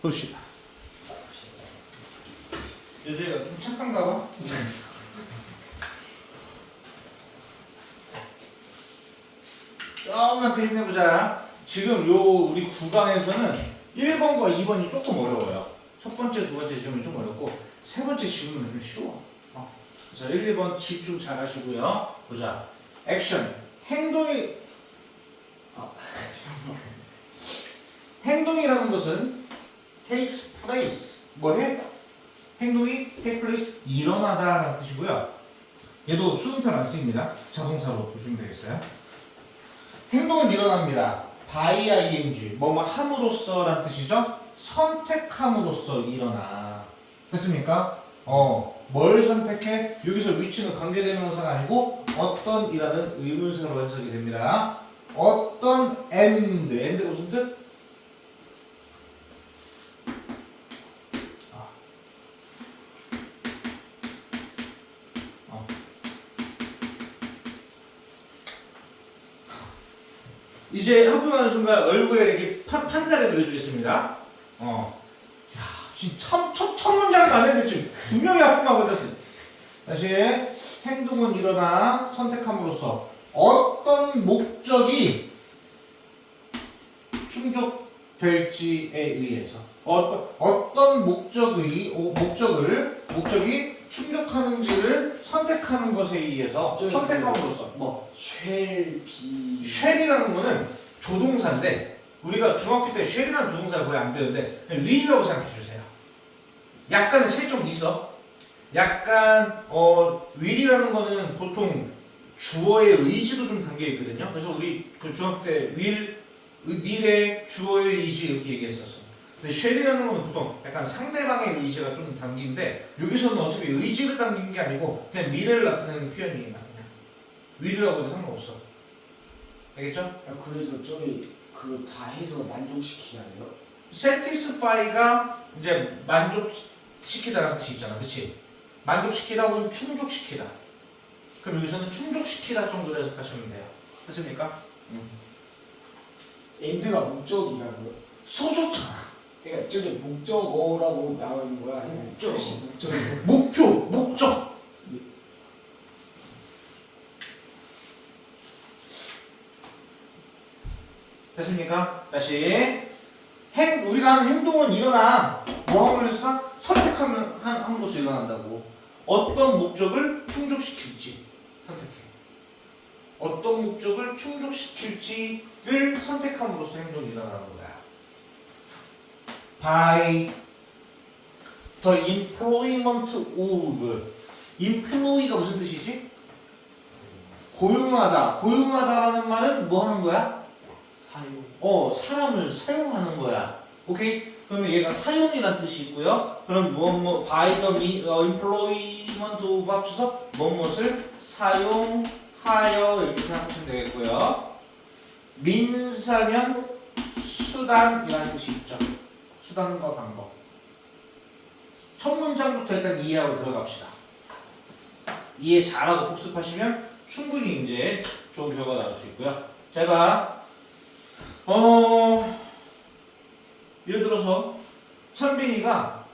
봅시다. 요새가 좀 착한가 봐. 조금만 더 힘내보자. 지금 요 우리 구강에서는 1번과 2번이 조금 어려워요. 첫 번째, 두 번째 지금은 좀 어렵고 세 번째 지금은 좀 쉬워. 그래서 1, 2번 집중 잘 하시고요. 보자. 액션. 행동이라는 것은 takes place. 뭐해? 행동이 take place. 일어나다라는 뜻이고요. 얘도 수동태로 안 쓰입니다. 자동사로 보시면 되겠어요. 행동은 일어납니다. by ing. 뭐뭐 함으로써 라는 뜻이죠. 선택함으로써 일어나. 됐습니까? 뭘 선택해? 여기서 위치는 관계대명사가 아니고 어떤 이라는 의문사로 해석이 됩니다. 어떤 and가 무슨 뜻? 이제 하품하는 순간 얼굴에 이렇게 판다를 그려주겠습니다. 야, 지금 첫 문장도 안 했는데 지금 두 명이 하품하고 있었어요. 다시 행동은 일어나 선택함으로써 어떤 목적이 충족될지에 의해서 어떤 목적이 충족하는지를 선택하는 것에 의해서 선택함으로써 쉘이라는 거는 조동사인데 우리가 중학교 때 쉘이라는 조동사를 거의 안 배우는데 그냥 will이라고 생각해 주세요. 약간의 차이점이 있어. 약간 will이라는 거는 보통 주어의 의지도 좀 담겨 있거든요. 그래서 우리 그 중학교 때 will의 주어의 의지 이렇게 얘기했었어. 근데 쉘이라는 거는 보통 약간 상대방의 의지가 좀 담긴데 여기서는 어차피 의지를 담긴 게 아니고 그냥 미래를 나타내는 표현이에요. 그냥 will이라고 해도 상관없어. 알겠죠? 그래서 저기 그 다 해서 만족시키나요? satisfy가 이제 만족시키다라는 뜻이 있잖아, 그렇지? 만족시키다 혹은 충족시키다. 그럼 여기서는 충족시키다 정도로 해석하시면 돼요. 됐습니까? 엔드가 목적이라고요? 소속잖아. 그러니까 저기 목적어라고 나와 있는 거야? 아니면 목적. 목적. 됐습니까? 다시 우리가 하는 행동은 일어나 뭐함으로써 선택함으로써 일어난다고. 어떤 목적을 충족시킬지 선택해. 어떤 목적을 충족시킬지를 선택함으로써 행동이 일어나는 거야. By the employment of. employee가 무슨 뜻이지? 고용하다. 고용하다라는 말은 뭐 하는 거야? 사람을 사용하는 거야. 오케이? 그러면 얘가 사용이란 뜻이 있고요. 그럼 by the employment of 합쳐서 무엇을 사용하여 이렇게 생각하시면 되겠고요. 민사면 수단이라는 뜻이 있죠. 수단과 방법. 첫 문장부터 일단 이해하고 들어갑시다. 이해 잘하고 복습하시면 충분히 이제 좋은 결과가 나올 수 있고요. 잘 봐. 예를 들어서 찬빈이가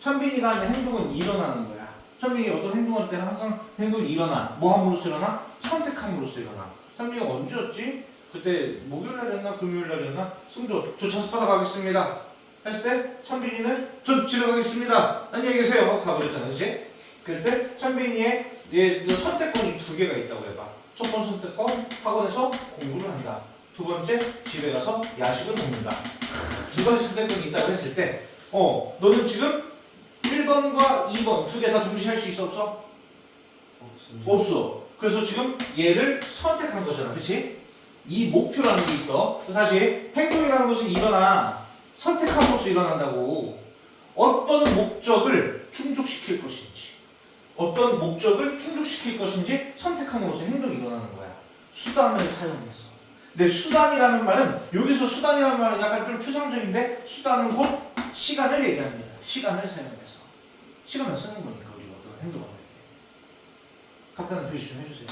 하는 행동은 일어나는 거야. 찬빈이 어떤 행동할 때는 항상 행동이 일어나. 뭐 함으로써 일어나? 선택함으로써 일어나. 찬빈이가 언제였지? 그때 목요일날이었나 금요일날이었나? 승조 저 자습하다 가겠습니다 했을 때 찬빈이는 저 집에 가겠습니다 안녕히 계세요 하고 가버렸잖아. 그치? 그때 찬빈이의 선택권이 두 개가 있다고 해봐. 첫 번째 선택권 학원에서 공부를 한다. 두 번째 집에 가서 야식을 먹는다. 두 가지 선택권이 있다고 했을 때 너는 지금 1번과 2번 두 개 다 동시에 할 수 있어 없어? 없어. 그래서 지금 얘를 선택한 거잖아. 그치? 이 목표라는 게 있어. 다시 행동이라는 것은 일어나. 선택함으로써 일어난다고. 어떤 목적을 충족시킬 것인지 선택함으로써 행동이 일어나는 거야. 수단을 사용해서. 근데 수단이라는 말은 여기서 수단이라는 말은 약간 좀 추상적인데 수단은 곧 시간을 얘기합니다. 시간을 사용해서. 시간을 쓰는 거니까 우리가 어떤 행동을 할 때. 간단한 표시 좀 해주세요.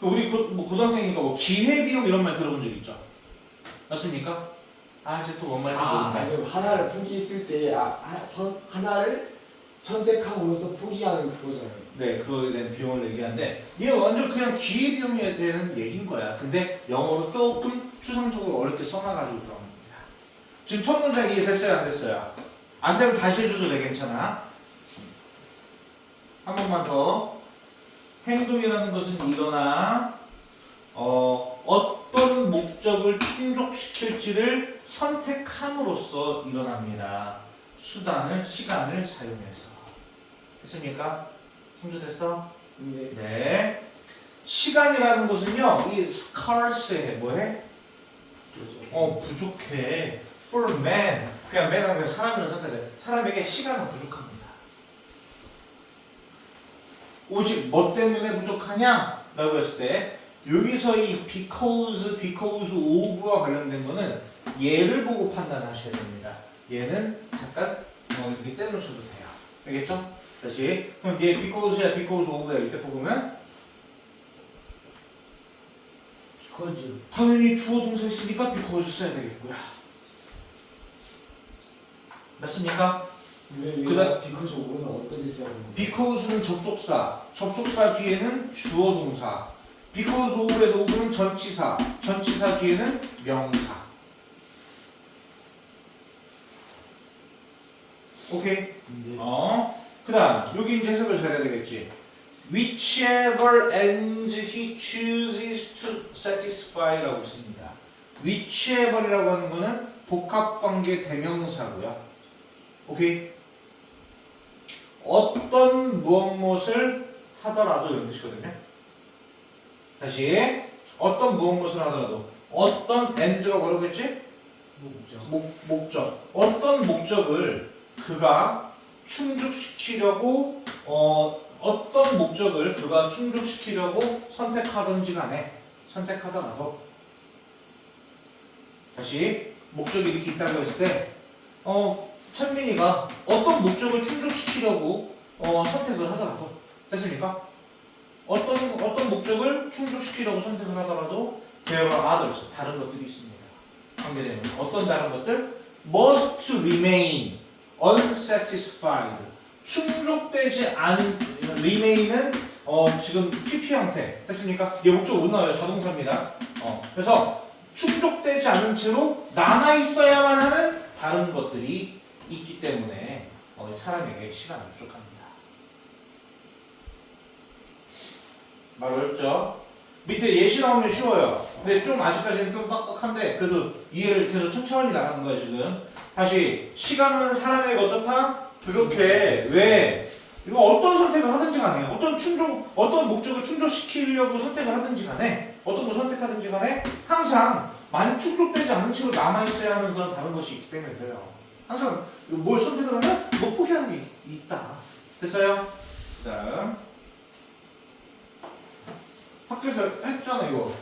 우리 고등학생이니까 뭐 기회비용 이런 말 들어본 적 있죠? 맞습니까? 이제 또 뭔 말인지 모르겠네. 맞아요. 하나를 포기했을 때 하나를 선택함으로써 포기하는 그거잖아요. 네, 그거에 대한 비용을 얘기하는데 이게 완전 그냥 기회비용에 대한 얘기인 거야. 근데 영어로 조금 추상적으로 어렵게 써놔가지고 그런 겁니다. 지금 첫 문장 이해됐어요? 안 됐어요? 안 되면 다시 해줘도 돼. 괜찮아. 한 번만 더. 행동이라는 것은 일어나 어떤 목적을 충족시킬지를 선택함으로써 일어납니다. 수단을, 시간을 사용해서. 됐습니까? 성조됐어? 네. 시간이라는 것은요, 이 scarce해. 뭐해? 부족해. For man. 그냥 man 하면 사람이라고 생각하세요. 사람에게 시간은 부족합니다. 오직 뭐 때문에 부족하냐? 라고 했을 때 여기서 이 because of와 관련된 거는 얘를 보고 판단하셔야 됩니다. 얘는 잠깐 이렇게 떼놓으셔도 돼요. 알겠죠? 다시 그럼 얘 because야 because of야 이렇게 뽑으면 because 당연히 주어 동사 있으니까 because 써야 되겠고요. 맞습니까? 그다음 because of는 어떤 데 써야 되는 거예요? because는 접속사 뒤에는 주어 동사. because of에서 of는 전치사 뒤에는 명사. 오케이? 네. 그다음 여기 이제 해석을 잘해야 되겠지. Whichever ends he chooses to satisfy라고 있습니다. whichever이라고 하는 거는 복합관계 대명사고요. 오케이? 어떤 무엇을 하더라도 이런 뜻이거든요. 다시 어떤 무엇을 하더라도 어떤 end가 뭐라고 했지? 목적. 어떤 목적을 그가 충족시키려고 어떤 목적을 그가 충족시키려고 선택하든지 간에 선택하더라도 다시 목적이 이렇게 있다고 했을 때 천민이가 어떤 목적을 충족시키려고 선택을 하더라도 됐습니까? 어떤 목적을 충족시키려고 선택을 하더라도 there are others 다른 것들이 있습니다. 관계되면 어떤 다른 것들? must remain unsatisfied 충족되지 않은 remain은 지금 PP 형태 됐습니까? 얘 목적 못 나와요. 자동사입니다. 그래서 충족되지 않은 채로 남아 있어야만 하는 다른 것들이 있기 때문에 사람에게 시간이 부족합니다. 말 어렵죠? 밑에 예시 나오면 쉬워요. 근데 좀 아직까지는 좀 빡빡한데 그래도 이해를 계속 천천히 나가는 거예요 지금. 다시 시간은 사람에게 어떻다? 부족해. 왜? 이거 어떤 선택을 하든지 간에 어떤 목적을 충족시키려고 선택을 하든지 간에 어떤 걸 선택하든지 간에 항상 만충족되지 않은 채로 남아있어야 하는 그런 다른 것이 있기 때문에 그래요. 항상 뭘 선택을 하면 뭐 포기하는 게 있다. 됐어요? 그 다음 학교에서 했잖아 이거.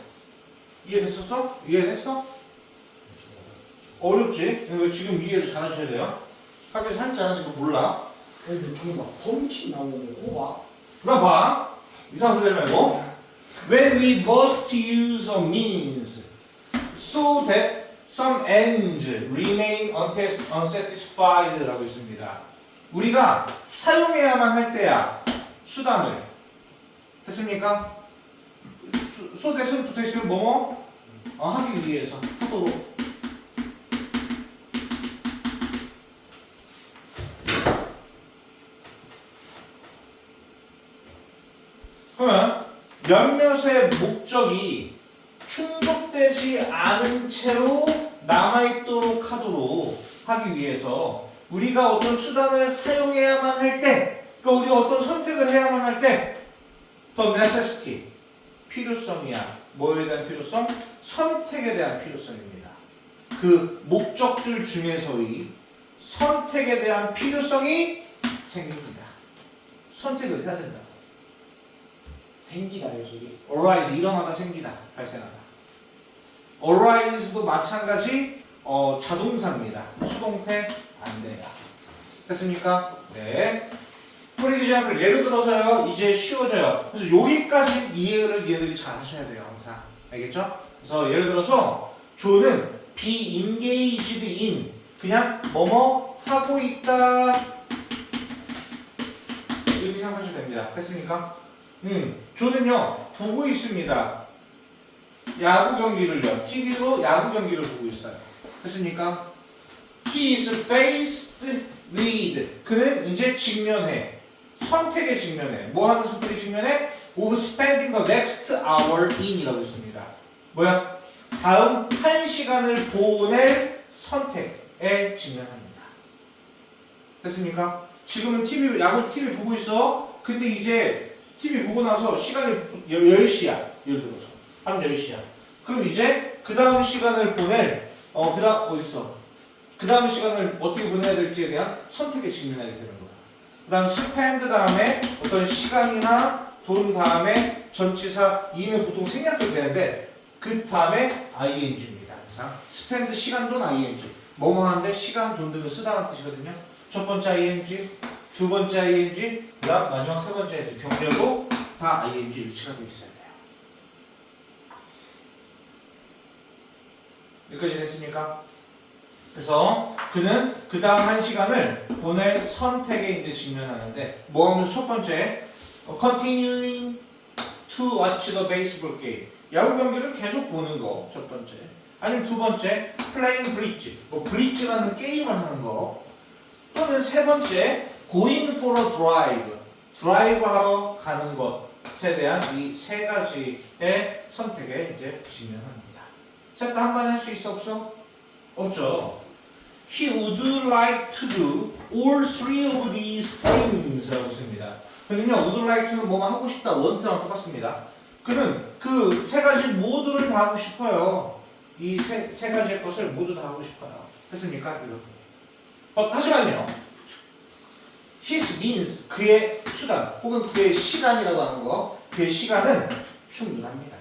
이해됐었어? 이해됐어? 어렵지? 이거 지금 이해를 잘 하셔야 돼요. 학교에서 했잖아 지금 몰라. 근데 저기 막 펌킨 나오는 호박 그럼 봐. 이상한 소리 하지 말고. When we must use a means so that some ends remain unsatisfied 라고 있습니다. 우리가 사용해야만 할 때야 수단을 됐습니까? so that은 붙어 있으면 뭐뭐 하기 위해서 하도록 그러면 몇몇의 목적이 충족되지 않은 채로 남아있도록 하도록 하기 위해서 우리가 어떤 수단을 사용해야만 할 때, 그러니까 우리가 어떤 선택을 해야만 할 때, 더 necessity, 필요성이야. 뭐에 대한 필요성? 선택에 대한 필요성입니다. 그 목적들 중에서의 선택에 대한 필요성이 생깁니다. 선택을 해야 된다. 생기다요 저기. arise 일어나다 생기다 발생하다. arise도 마찬가지 자동사입니다. 수동태 안 돼요. 됐습니까? 네. For example, 예를 들어서요, 이제 쉬워져요. 그래서 여기까지 이해를 얘들이 잘 하셔야 돼요, 항상. 알겠죠? 그래서 예를 들어서, 조는 be engaged in, 그냥 뭐뭐 하고 있다. 이렇게 생각하시면 됩니다. 됐습니까? 조는요, 보고 있습니다. 야구 경기를요, TV로 야구 경기를 보고 있어요. 됐습니까? He is faced with, 그는 이제 직면해. 선택에 직면해. 뭐 하는 선택에 직면해? Of spending the next hour in 이라고 있습니다. 뭐야? 다음 1시간을 보낼 선택에 직면합니다. 됐습니까? 지금은 야구 TV 보고 있어. 근데 이제 TV 보고 나서 시간이 10시야. 예를 들어서. 밤 10시야. 그럼 이제 그 다음 시간을 보낼, 그 다음, 어딨어? 그 다음 시간을 어떻게 보내야 될지에 대한 선택에 직면하게 되는 거야. 그 다음 spend 다음에 어떤 시간이나 돈 다음에 전치사 e는 보통 생략도 되는데 그 다음에 ing입니다. 항상 spend 시간 돈 ing 뭐뭐 하는데 시간 돈 등을 쓰다라는 뜻이거든요. 첫 번째 ing, 두 번째 ing, 그 다음 마지막 세 번째 ing 병렬로 다 ing 위치가 되어 있어야 돼요. 여기까지 됐습니까? 그래서 그는 그 다음 1시간을 보낼 선택에 이제 직면하는데 뭐 하면 첫 번째 continuing to watch the baseball game 야구 경기를 계속 보는 거 첫 번째 아니면 두 번째 playing bridge 뭐 브릿지라는 게임을 하는 거 또는 세 번째 going for a drive 드라이브 하러 가는 것에 대한 이 세 가지의 선택에 이제 직면합니다. 셋 다 한 번에 할 수 있어 없어? 없죠. He would like to do all three of these things 라고 했습니다. 그는요, would like to는 뭐만 하고 싶다, want랑 똑같습니다. 그는 그 세 가지 모두를 다 하고 싶어요. 이 세 가지의 것을 모두 다 하고 싶어요. 됐습니까? 이렇게. 하지만요, his means, 그의 수단, 혹은 그의 시간이라고 하는 거, 그의 시간은 충분합니다.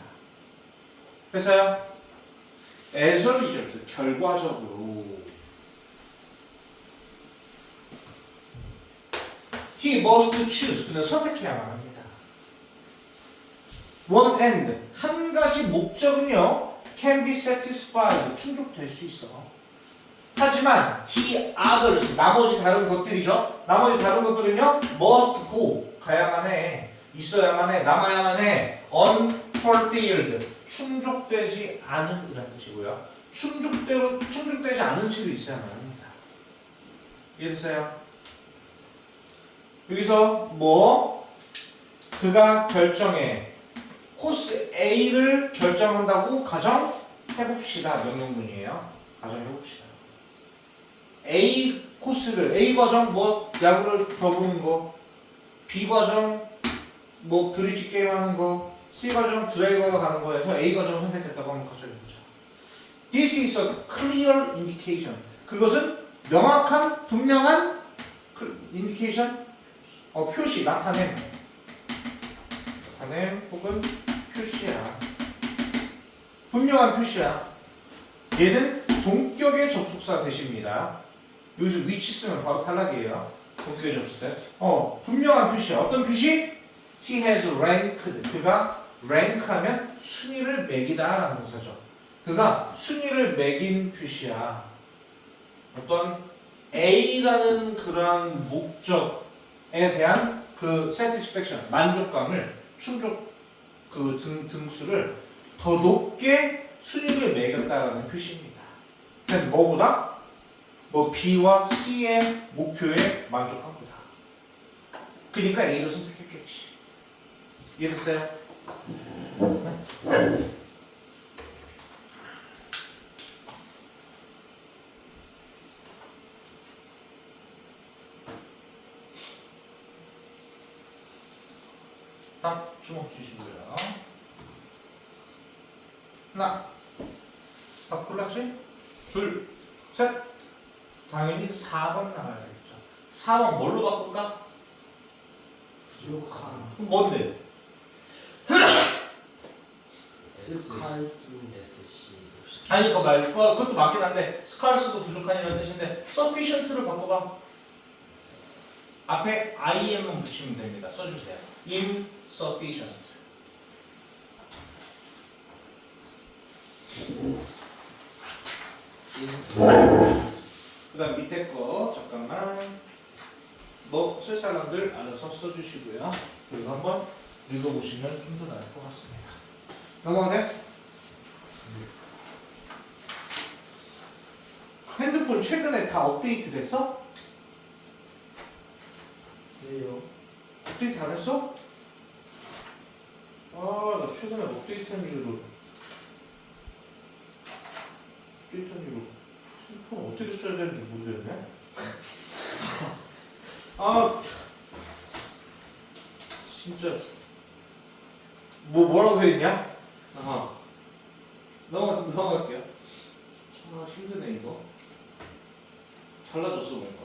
됐어요? as a result, 결과적으로 he must choose, 그는 선택해야만 합니다. one end, 한 가지 목적은요 can be satisfied, 충족될 수 있어. 하지만 the others, 나머지 다른 것들이죠. 나머지 다른 것들은요 must go, 가야만 해, 있어야만 해, 남아야만 해. unfulfilled, 충족되지 않은 이란 뜻이고요. 충족되지 않은 책이 있어야만 합니다. 이해됐어요? 여기서 뭐 그가 결정해 코스 A를 결정한다고 가정해봅시다. 명령문이에요. 가정해봅시다. A 코스를 A 과정 뭐 야구를 펴보는 거, B 과정 뭐 브리지 게임 하는 거, C 과정 드라이버가 가는 거에서 A 과정을 선택했다고 한번 가정해보자. This is a clear indication. 그것은 명확한 분명한 indication, 표시, 나타냄 혹은 표시야. 분명한 표시야. 얘는 동격의 접속사 대신입니다. 여기서 위치 쓰면 바로 탈락이에요. 동격의 접속사. 분명한 표시야. 어떤 표시? He has ranked. 그가 rank하면 순위를 매기다 라는 동사죠. 그가 순위를 매긴 표시야. 어떤 A라는 그런 목적에 대한 그 satisfaction, 만족감을, 충족 그 등수를 더 높게 순위를 매겼다라는 표시입니다. 그럼 뭐보다? 뭐 B와 C의 목표에 만족함보다. 그러니까 A를 선택했겠지. 이해됐어요? 딱 주먹 주시고요. 하나, 딱 골랐지? 둘, 셋. 당연히 4번 나가야 되겠죠. 4번 뭘로 바꿀까? 부족한 그럼 뭔데? 스칼스C 아니 그거 말고 그것도 맞긴 한데 스칼스도 부족한이라는 뜻인데 sufficient를 바꿔봐. 앞에 IM만 붙이면 됩니다. 써주세요. insufficient. 그 다음 밑에 거 잠깐만 뭐 쓸 사람들 알아서 써주시고요. 그리고 한번 읽어보시면 좀 더 나을 것 같습니다. 넘어가세요. 핸드폰 최근에 다 업데이트 됐어? 왜요? 업데이트 안 했어? 아, 나 최근에 업데이트한 이후로 핸드폰 어떻게 써야 되는지 모르겠네. 아, 진짜 뭐라고 했냐? 넘어갈게요. 아, 힘드네 이거. 달라졌어 뭔가.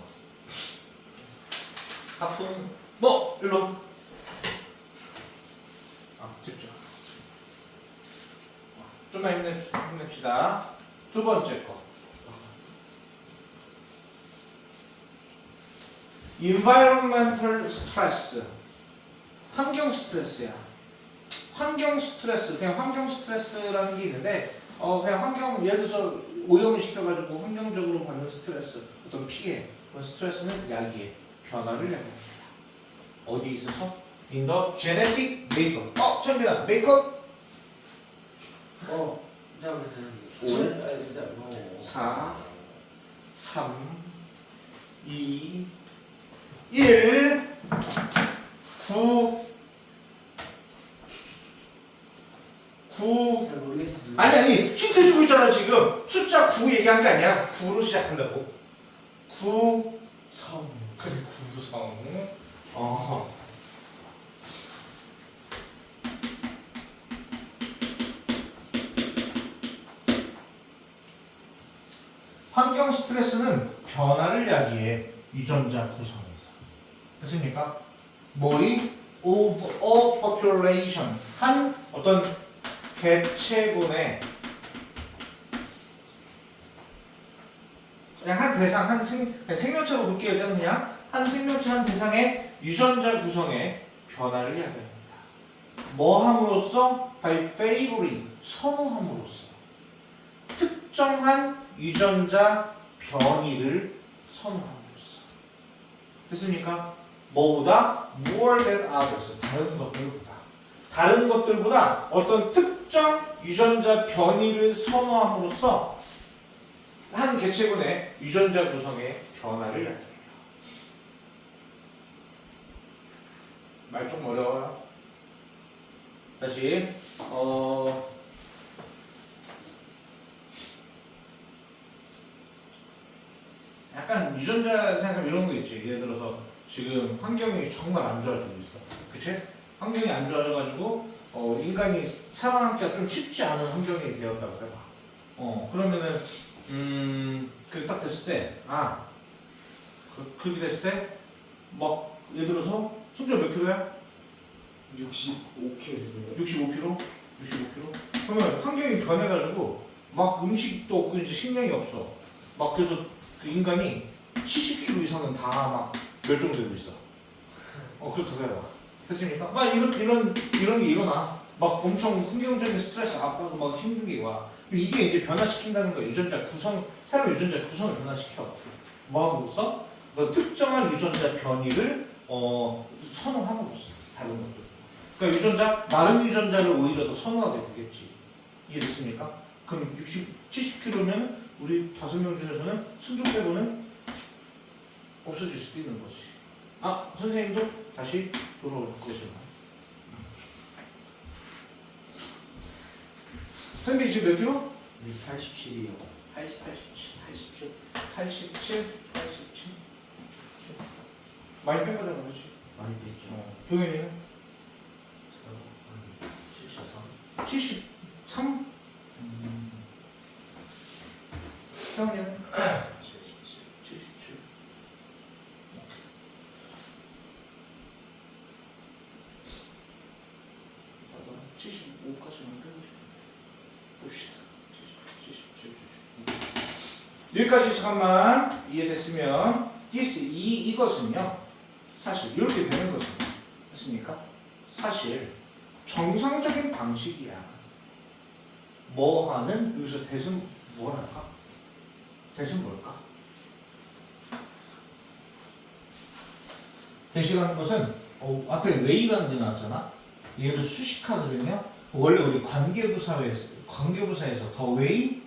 하품 뭐 일로. 집중. 좀만 힘냅시다. 두 번째 거. environmental stress. 환경 스트레스야. 환경 스트레스, 그냥 환경 스트레스라는 게 있는데, 그냥 환경, 예를 들어서 오염을 시켜가지고 환경적으로 받는 스트레스, 어떤 피해, 그 스트레스는 야기에 변화를 야기합니다. 어디에 있어서? In the genetic makeup. 천빈아, makeup? 잠깐만 진짜 4, 3, 2, 1, 9, 잘 모르겠습니다. 아니 힌트 주고 있잖아 지금. 숫자 9 얘기한 게 아니야. 9로 시작한다고. 구성. 그래, 구성. 환경 스트레스는 변화를 야기해 유전자 구성에서. 됐습니까? 뭐이? of a population. 한 어떤 개체군의 그냥 한 대상, 그냥 생명체로 묶게 되면 그냥 한 생명체 한 대상의 유전자 구성에 변화를 야기합니다. 뭐 함으로써? by favoring, 선호함으로써. 특정한 유전자 변이를 선호함으로써. 됐습니까? 뭐보다? more than others. 다른 것들보다 어떤 특정 유전자 변이를 선호함으로써 한 개체군의 유전자 구성의 변화를 나타내요. 말 좀 어려워요. 다시 약간 유전자 생각하면 이런 거 있지. 예를 들어서 지금 환경이 정말 안 좋아지고 있어. 그치? 환경이 안 좋아져가지고 인간이 살아남기가 좀 쉽지 않은 환경이 되었다고 해봐. 그러면은 그게 딱 됐을 때 그렇게 됐을 때 막 예를 들어서 승자 몇 킬로야? 65kg. 65kg? 그러면 환경이 변해가지고 막 음식도 없고 이제 식량이 없어. 막 그래서 그 인간이 70kg 이상은 다 막 멸종되고 있어. 그렇다고 해봐. 됐습니까? 막 이런 게 일어나. 막 엄청 환경적인 스트레스, 압박고 막 힘든 게 와. 이게 이제 변화시킨다는 거야. 유전자 구성, 사람 유전자 구성을 변화시켜. 뭐함으로써? 특정한 유전자 변이를 선호함으로써. 다른 것들. 그러니까 마른 유전자를 오히려 더 선호하게 되겠지. 이해됐습니까? 그럼 70kg면 우리 5명 중에서는 승종 빼고는 없어질 수도 있는 거지. 선생님도 다시 돌아올 것이다. 선생님 지금 몇 킬로? 87이요. 87. 많이 뺀 거잖아, 그렇지? 많이 뺐죠. 동현이는? 73. 73? 태원이는? 77. 75까지만 빼고 싶은데. 봅시다. 77. 여기까지 잠깐만 이해됐으면 이것은요. 사실 이렇게 되는 거죠. 됐습니까? 사실 정상적인 방식이야. 뭐 하는 여기서 대신 뭐랄까? 대신 뭘까? 대신하는 것은 앞에 way라는 게 나왔잖아. 얘를 수식하거든요. 원래 우리 관계부사에서 the way,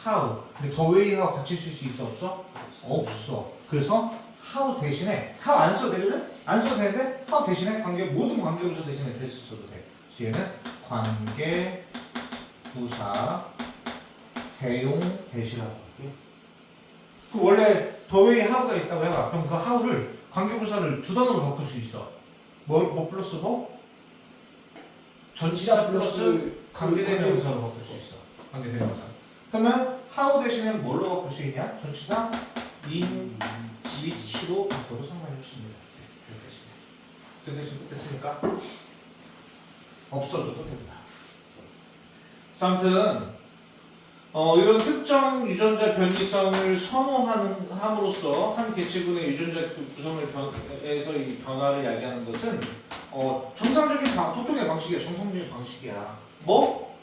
how. 근데 the way, how 같이 쓸 수 있어 없어? 없어. 그래서 how 대신에 how 안 써도 되거든? 안 써도 되는데 how 대신에 모든 관계부사 대신에 대시 써도 돼. 그래서 얘는 관계부사 대용 대시라고 하고요. 그 원래 the way, how가 있다고 해봐. 그럼 그 how를 관계부사를 두 단어로 바꿀 수 있어. 뭐 플러스 뭐? 전치사 플러스 관계대명사로 바꿀 수 있어. 관계대명사. 그러면 how 대신에 뭘로 바꿀 수 있냐? 전치사 in, which로 바꿔도 상관이 없습니다. 그 대신 됐습니까? 없어져도 됩니다. 아무튼 이런 특정 유전자 변이성을 함으로써 한 개체군의 유전자 구성에서 이 변화를 야기하는 것은 정상적인 보통의 방식이야. 정상적인 방식이야. 뭐?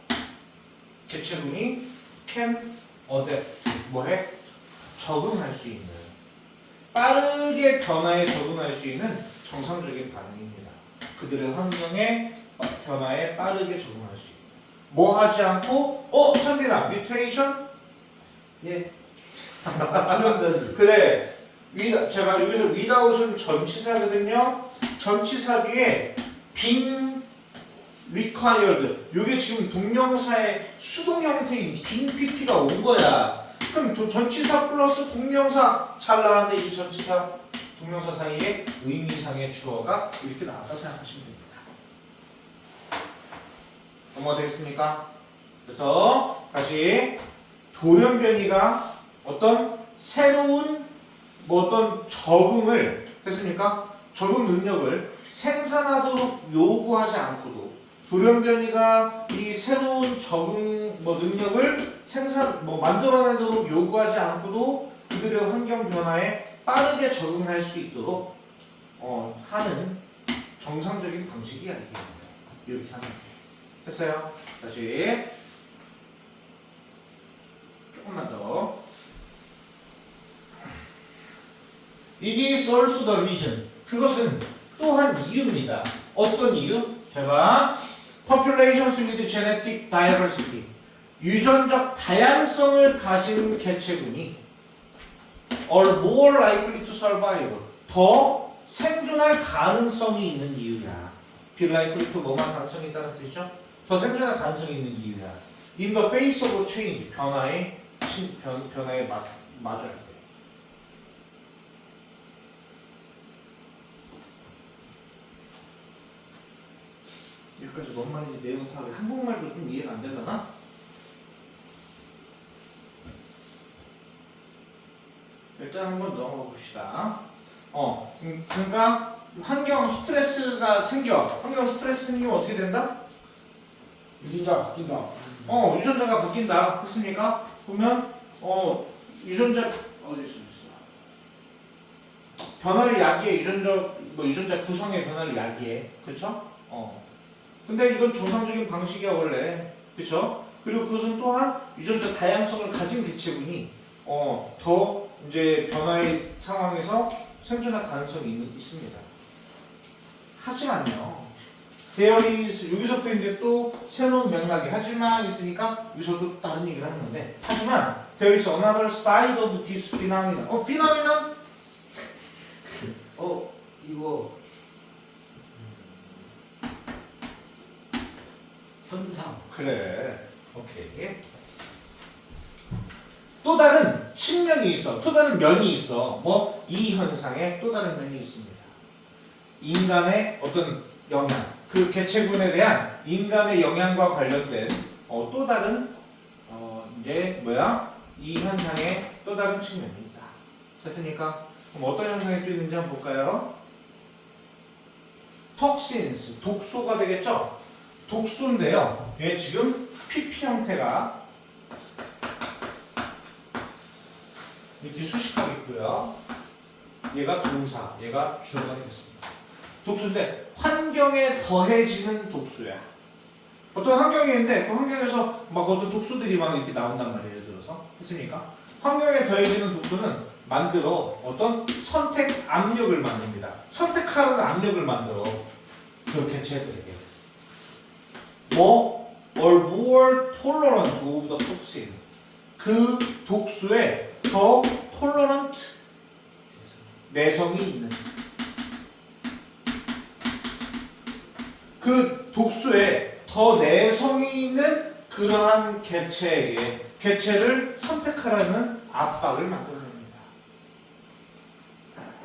개체군이 can adapt 뭐해? 적응할 수 있는 빠르게 변화에 적응할 수 있는 정상적인 반응입니다. 그들의 환경의 변화에 빠르게 적응할 수 있는 뭐 하지 않고 천빈아 뮤테이션? 예. 그래. 제가 여기서 without은 전치사거든요. 전치사 뒤에 being required. 이게 지금 동명사의 수동 형태인 being pp가 온 거야. 그럼 전치사 플러스 동명사 잘 나왔는데 이 전치사 동명사 사이에 의미상의 주어가 이렇게 나왔다 생각하시면 됩니다. 넘어가 되겠습니까? 그래서 다시 돌연변이가 어떤 새로운 어떤 적응을 됐습니까? 적응 능력을 생산하도록 요구하지 않고도 돌연변이가 이 새로운 적응 능력을 만들어내도록 요구하지 않고도 그들의 환경 변화에 빠르게 적응할 수 있도록 하는 정상적인 방식이 아니겠네요. 이렇게 하면 돼요. 됐어요? 다시 조금만 더. It is also the reason. 그것은 또한 이유입니다. 어떤 이유? 제가 populations with genetic diversity. 유전적 다양성을 가진 개체군이 are more likely to survive. 더 생존할 가능성이 있는 이유야. be likely to 뭐만 가능성이 있다는 뜻이죠? 더 생존할 가능성이 있는 이유야. In the face of change. 변화에 마주할 때. 여기까지 뭔 말인지 내용 파악이 한국말도 좀 이해가 안 되려나? 일단 한번 넘어가 봅시다. 그러니까 환경 스트레스가 생겨. 환경 스트레스 생기면 어떻게 된다? 유전자가 바뀐다. 유전자가 바뀐다. 했습니까? 보면 유전자 어디 있어? 변화를 야기해. 유전자 구성의 변화를 야기해. 그렇죠? 근데 이건 정상적인 방식이야 원래. 그렇죠? 그리고 그것은 또한 유전자 다양성을 가진 개체군이 더 이제 변화의 상황에서 생존할 가능성이 있습니다. 하지만요. 여기서부터 이제 또 새로운 맥락이 하지만 있으니까 여기서 또 다른 얘기를 하는 건데 하지만 there is another side of this phenomenon. phenomenon? 이거 현상. 그래. 오케이. 또 다른 측면이 있어. 또 다른 면이 있어. 이 현상에 또 다른 면이 있습니다. 인간의 어떤 영향. 그 개체군에 대한 인간의 영향과 관련된 또 다른 이 현상에 또 다른 측면이 있다. 됐습니까? 그럼 어떤 현상이 또 있는지 한번 볼까요? 톡신스, 독소가 되겠죠? 독소인데요. 얘 지금 PP 형태가 이렇게 수식하고 있고요. 얘가 동사, 얘가 주어가 되겠습니다. 독수인데 환경에 더해지는 독수야. 어떤 환경이 있는데 그 환경에서 막 어떤 독수들이 막 이렇게 나온단 말이에요. 예를 들어서 했습니까? 환경에 더해지는 독수는 만들어 어떤 선택 압력을 만듭니다. 선택하는 압력을 만들어 그 개체들에게 뭐 or more tolerant of the toxin 그 독수에 더 tolerant 내성이 있는 그 독수에 더 내성이 있는 그러한 개체에게 개체를 선택하라는 압박을 만들어냅니다.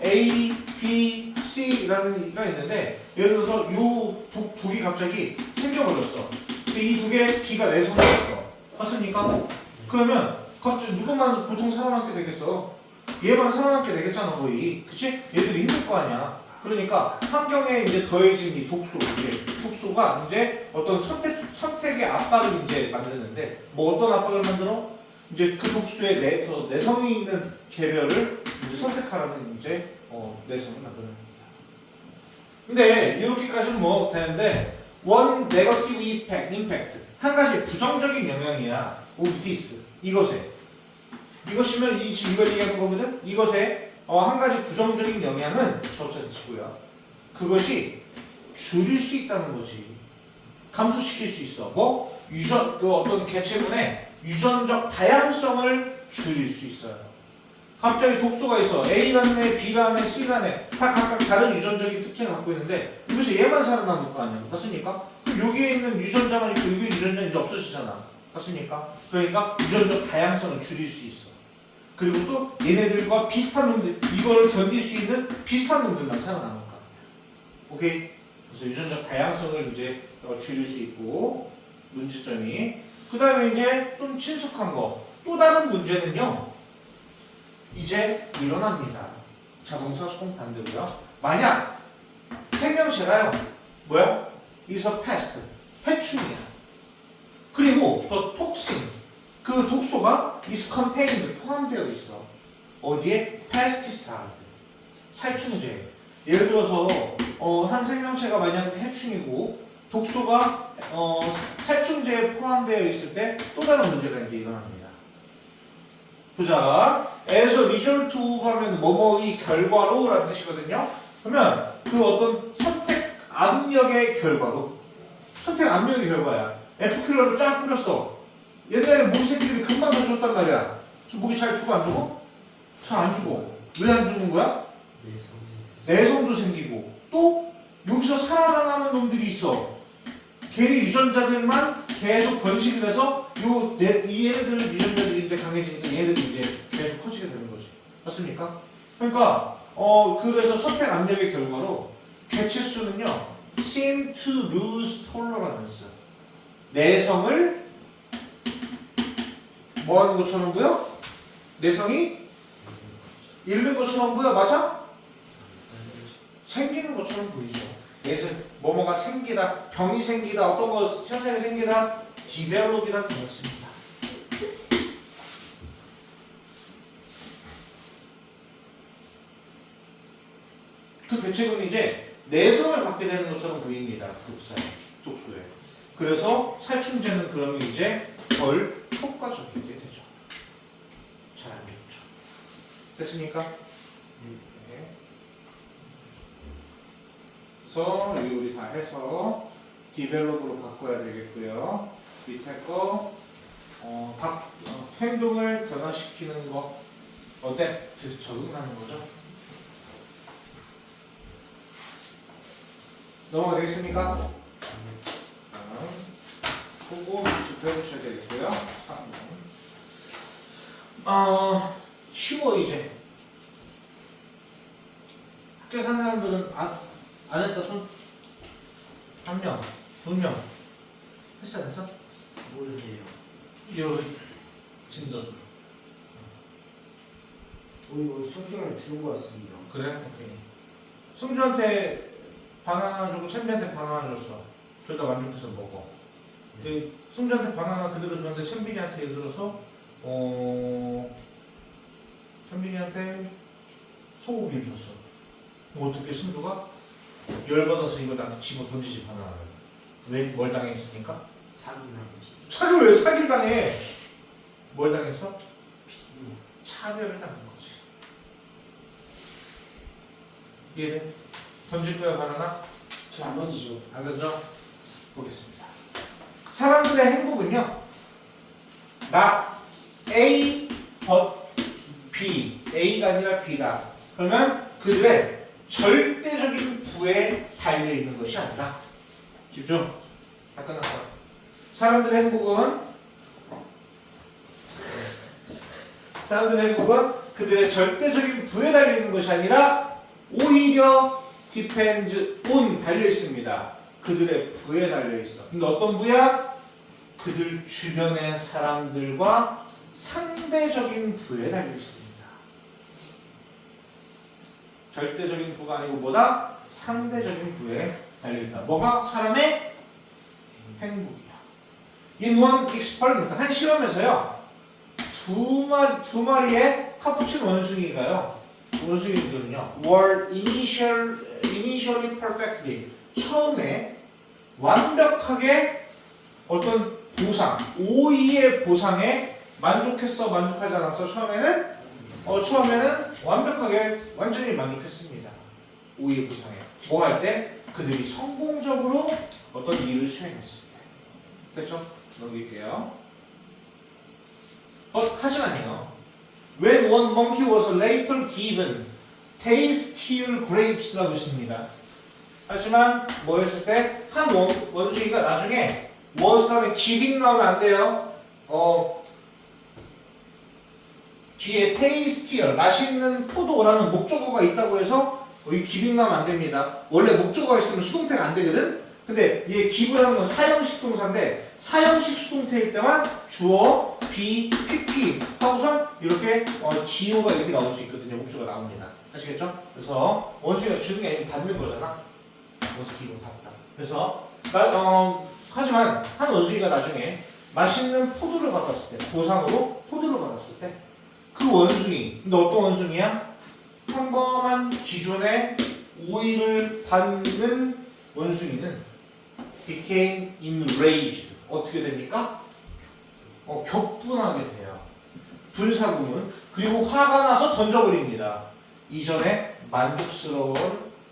A, B, C라는 게 있는데 예를 들어서 요 독이 갑자기 생겨버렸어. 근데 이 독에 B가 내성이 있어. 맞습니까? 그러면 갑자기 누구만 보통 살아남게 되겠어? 얘만 살아남게 되겠잖아 거의. 그치? 얘들이 힘들 거 아니야. 그러니까 환경에 이제 더해진 이 독소가 이제 어떤 선택의 압박을 이제 만드는데 뭐 어떤 압박을 만들어? 이제 그 독수의 더 내성이 있는 개별을 이제 선택하라는 이제 내성을 만들어냅니다. 근데 이렇게까지는 뭐 되는데 one negative impact 한 가지 부정적인 영향이야. of this 이것이면 지금 이걸 얘기하는 거거든. 이것에 한 가지 부정적인 영향은 접수해주시고요. 그것이 줄일 수 있다는 거지. 감소시킬 수 있어. 뭐 그 어떤 개체군의 유전적 다양성을 줄일 수 있어요. 갑자기 독소가 있어. A라는 애, B라는 애, C라는 애 다 각각 다른 유전적인 특징을 갖고 있는데 여기서 얘만 살아남을 거 아니야. 맞습니까? 그럼 여기에 있는 유전자만 있고 여기 유전자는 이제 없어지잖아. 맞습니까? 그러니까 유전적 다양성을 줄일 수 있어. 그리고 또 얘네들과 비슷한 놈들, 이걸 견딜 수 있는 비슷한 놈들만 살아남을 거 아니야. 오케이? 그래서 유전적 다양성을 이제 줄일 수 있고 문제점이. 그 다음에 이제 좀 친숙한 거. 또 다른 문제는요. 이제 일어납니다. 자동사 수동 반대로요. 만약 생명체가요. 뭐야? is a pest. 해충이야. 그리고 더 toxin. 그 독소가 is contained 포함되어 있어. 어디에? pesticide. 살충제. 예를 들어서 한 생명체가 만약 해충이고 독소가 살충제에 포함되어 있을 때 또 다른 문제가 이제 일어납니다. 보자. as a result of 하면 뭐뭐의 결과로 라는 뜻이거든요. 그러면 그 어떤 선택 압력의 결과로 선택 압력의 결과야. F킬러를 쫙 뿌렸어. 옛날에 모기 새끼들이 금방 더 죽었단 말이야. 저 모기 잘 죽어 안 죽어? 잘 안 죽어. 왜 안 죽는 거야? 내성도 생기고 또 여기서 살아가는 놈들이 있어. 걔네 유전자들만 계속 번식을 해서 얘네들 유전자들이 이제 강해지니까 얘네들이 이제 계속 커지게 되는 거지. 맞습니까? 그러니까 그래서 선택 압력의 결과로 개체 수는요 seem to lose tolerance. 내성을 뭐 하는 것처럼 보여? 내성이 잃는 것처럼 보여. 맞아? 생기는 것처럼 보이죠. 그래서 뭐뭐가 생기다, 병이 생기다, 어떤 거 현상이 생기다, develop이라는 단어를 씁니다. 그 개체군이 이제 내성을 갖게 되는 것처럼 보입니다. 독소에. 그래서 살충제는 그러면 이제 덜 효과적이게 되죠. 잘 안 죽죠. 됐습니까? 네. 그래서 여기 우리 다 해서 develop으로 바꿔야 되겠고요. 밑에 거 행동을 변화시키는 거 어댑트 적응하는 거죠. 넘어가겠습니까? 그거 연습해 보셔야 되겠고요. 3번. 쉬워 이제. 학교 산 사람들은 안 했다 손? 1명, 2명. 했어 안 했어? 뭘 해요? 이거 진도. 이거 수업 시간에 들은 것 같습니다. 그래? 오케이. 승주한테 바나나 주고 챔비한테 바나나 줬어. 둘 다 만족해서 먹어. 근데 승주한테 바나나 그대로 줬는데 챔빈이한테 예를 들어서 챔빈이한테 소고기를 줬어. 그럼 어떻게 승조가 열받아서 이걸 나한테 집어 던지지 않아. 왜? 뭘 당했으니까? 사기 왜 사기를 당해? 뭘 당했어? 차별을 당한 거지. 이해돼? 던질 거야 바나나? 잘안 던지죠. 안 던져? 보겠습니다. 사람들의 행복은요. 나 A but B A가 아니라 B다. 그러면 그들의 절대적인 부에 달려 있는 것이 아니라 집중. 다 끝났어. 사람들의 행복은 그들의 절대적인 부에 달려 있는 것이 아니라 오히려 depends on 달려 있습니다. 그들의 부에 달려 있어. 근데 어떤 부야? 그들 주변의 사람들과 상대적인 부에 달려 있습니다. 절대적인 부가 아니고 뭐다? 상대적인 부에 달려 있다. 뭐가? 사람의 행복이야. In one experiment 한 실험에서요. 두 마리의 카푸친 원숭이들은요. were initially perfectly 처음에 완벽하게 어떤 보상, 오이의 보상에 만족하지 않았어. 처음에는 완벽하게 완전히 만족했습니다. 오이의 보상에. 뭐 할 때? 그들이 성공적으로 어떤 일을 수행했을 때. 됐죠? 넘길게요. 하지만요. When one monkey was later given tastier grapes라고 있습니다. 하지만 뭐 했을 때? 한 원숭이가 나중에 was 다음에 giving 나오면 안 돼요. 뒤에 tastier 맛있는 포도라는 목적어가 있다고 해서 이 giving 나오면 안 됩니다. 원래 목적어가 있으면 수동태가 안 되거든. 근데 얘 give라는 건 사형식 동사인데 사형식 수동태일 때만 주어, be, pp 하고서 이렇게 기호가 이렇게 나올 수 있거든요. 목적어가 나옵니다. 아시겠죠? 그래서 원숭이가 주는 게 아니고 받는 거잖아. was given 받다. 그래서 하지만 한 원숭이가 나중에 맛있는 포도를 받았을 때 보상으로 포도를 받았을 때 그 원숭이 근데 어떤 원숭이야? 평범한 기존의 오이를 받는 원숭이는 became enraged. 어떻게 됩니까? 격분하게 돼요. 불사구문. 그리고 화가 나서 던져버립니다. 이전에 만족스러운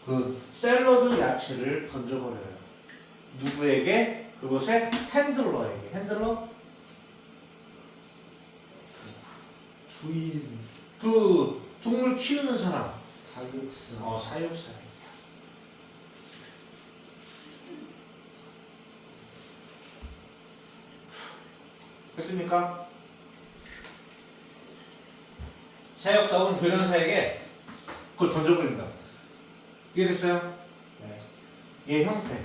그 샐러드 야채를 던져버려요. 누구에게? 그것의 핸들러에게. 핸들러? 주인 그 동물 키우는 사람. 사육사 사육사. 됐습니까? 사육사ውን 조련사에게 그걸 던져버린다. 이해됐어요? 네. 얘 형태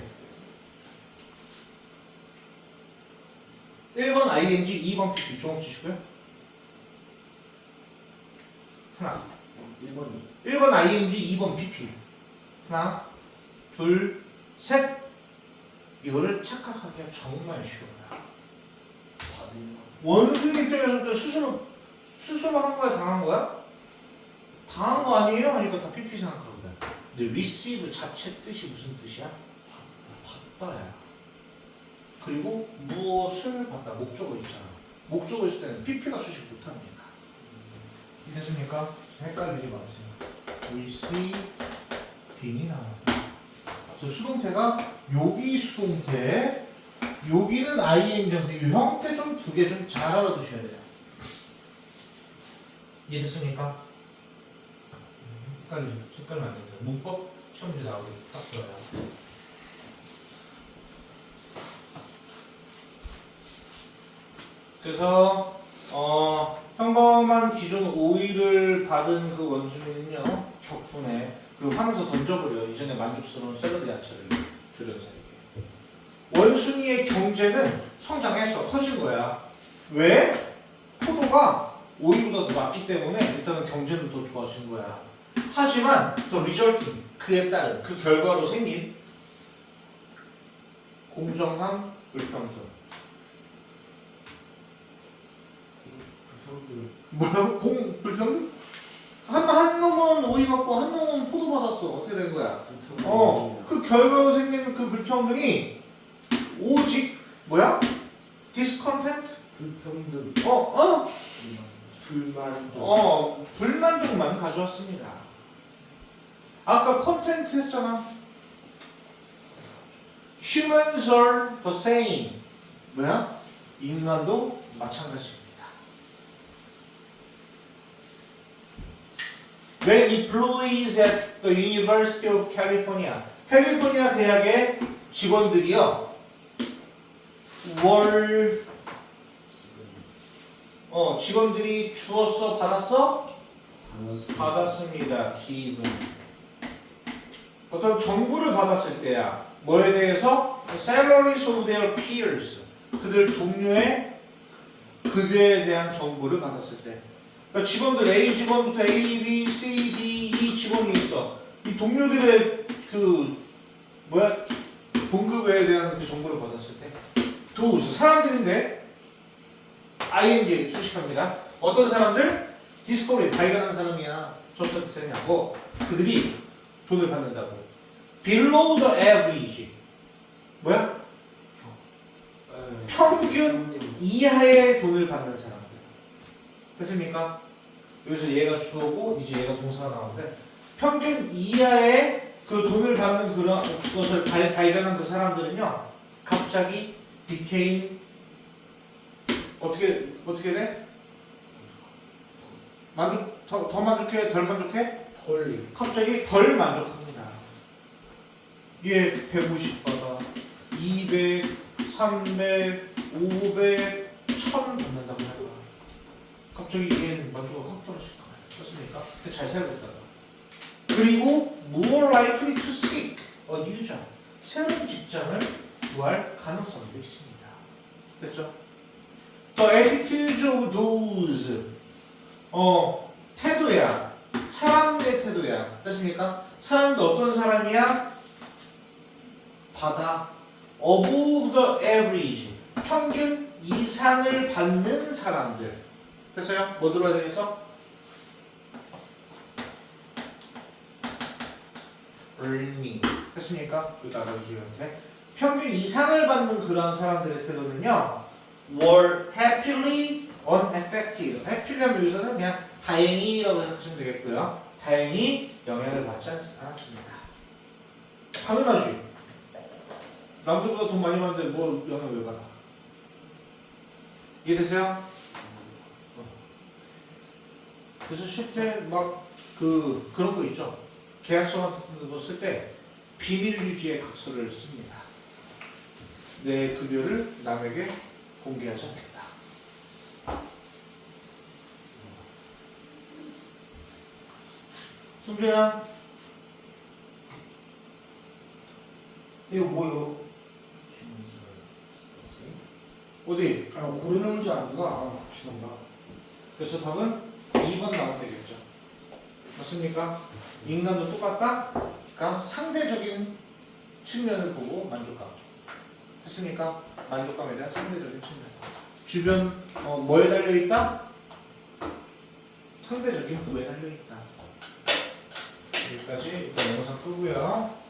1번 ing, 2번 pp 주먹 치시고요. 하나 1번 ing, 2번 pp 하나 둘 셋. 이거를 착각하기가 정말 쉬워요. 원숭이 입장에서도 스스로 한 거야? 당한 거야? 당한 거 아니에요? 하니까 다 PP 생각하거든. 근데 receive 자체 뜻이 무슨 뜻이야? 받다야. 그리고 무엇을 받다. 목적어 있잖아. 목적어 있을 때는 PP가 수식 못합니다. 됐습니까? 헷갈리지 마세요. receive이 나옵니다. 그래서 수동태가 여기 수동태 여기는 ing인데 이 형태 좀 두 개 좀 잘 알아두셔야 돼요. 이해됐습니까? 헷갈리면 안 됩니다. 문법 시험 문제 나오기 딱 좋아요. 그래서 평범한 기존 오이를 받은 그 원숭이는요 격분해. 그리고 화내서 던져버려. 이전에 만족스러운 샐러드 야채를 조련사에게. 원숭이의 경제는 성장했어. 커진 거야. 왜? 포도가 오이보다 더 낫기 때문에 일단은 경제는 더 좋아진 거야. 하지만 또 리절팅 그에 따른 그 결과로 생긴 공정함, 불평등. 뭐라고? 불평등? 한 놈은 놈은 오이 받고 한 놈은 포도 받았어. 어떻게 된 거야? 그 결과로 생긴 그 불평등이 오직 뭐야? discontent? 불평등. 불만족. 불만족만 가져왔습니다. 아까 컨텐트 했잖아. Humans are the same. 뭐야? 인간도 마찬가지입니다. When employees at the University of California, 캘리포니아 대학의 직원들이요, 직원들이 주었어, 받았어? 받았습니다. 기분. 어떤 정보를 받았을 때야. 뭐에 대해서? Salaries of their peers. 그들 동료의 급여에 대한 정보를 받았을 때. 그러니까 직원들 A 직원부터 A, B, C, D, E 직원이 있어. 이 동료들의 봉급에 대한 그 정보를 받았을 때. those 사람들인데 ing 수식합니다. 어떤 사람들? 디스커버리 발견한 사람이야. 접속되냐고. 그들이 돈을 받는다고. below the average. 뭐야? 평균 이하의 돈을 받는 사람들. 됐습니까? 여기서 얘가 주어고 이제 얘가 동사가 나오는데 평균 이하의 그 돈을 받는 그런 것을 발견한 그 사람들은요, 갑자기 became 어떻게 돼? 더 만족해? 덜 만족해? 갑자기 덜 만족합니다. 얘 150 받아 200, 300, 500, 1000 받는다고 해봐. 갑자기 얘는 만족도가 확 떨어질 거야. 그렇습니까? 잘 살고 있다가. 그리고 more likely to seek a new job. 새로운 직장을 구할 가능성도 있습니다. 됐죠? The attitudes of those. 태도야. 사람의 태도야. 됐습니까? 사람도 어떤 사람이야? 받아. above the average. 평균 이상을 받는 사람들. 됐어요? 뭐 들어야 되겠어? earning. 됐습니까? 이거 알아주시면 돼. 평균 이상을 받는 그런 사람들의 태도는요, were happily unaffected. happily 하면 여기서는 그냥 다행히라고 생각하시면 되겠고요. 다행히 영향을 받지 않았습니다. 당연하지. 남들보다 돈 많이 받는데 뭐 영향을 왜 받아? 이해되세요? 그래서 실제 막 그런 거 있죠. 계약서 같은 거 쓸 때 비밀 유지의 각서를 씁니다. 내 급여를 남에게 공개하지 않겠다. 승준아, 이거 뭐요? 어디? 고르는 문제 아니구나. 죄송합니다. 그래서 답은 2번 나오면 되겠죠. 맞습니까? 인간도 똑같다? 그러니까 상대적인 측면을 보고 만족감. 됐습니까? 만족감에 대한 상대적인 측면. 주변 뭐에 달려있다? 상대적인 부에 달려있다. 여기까지 일단 영상 끄고요.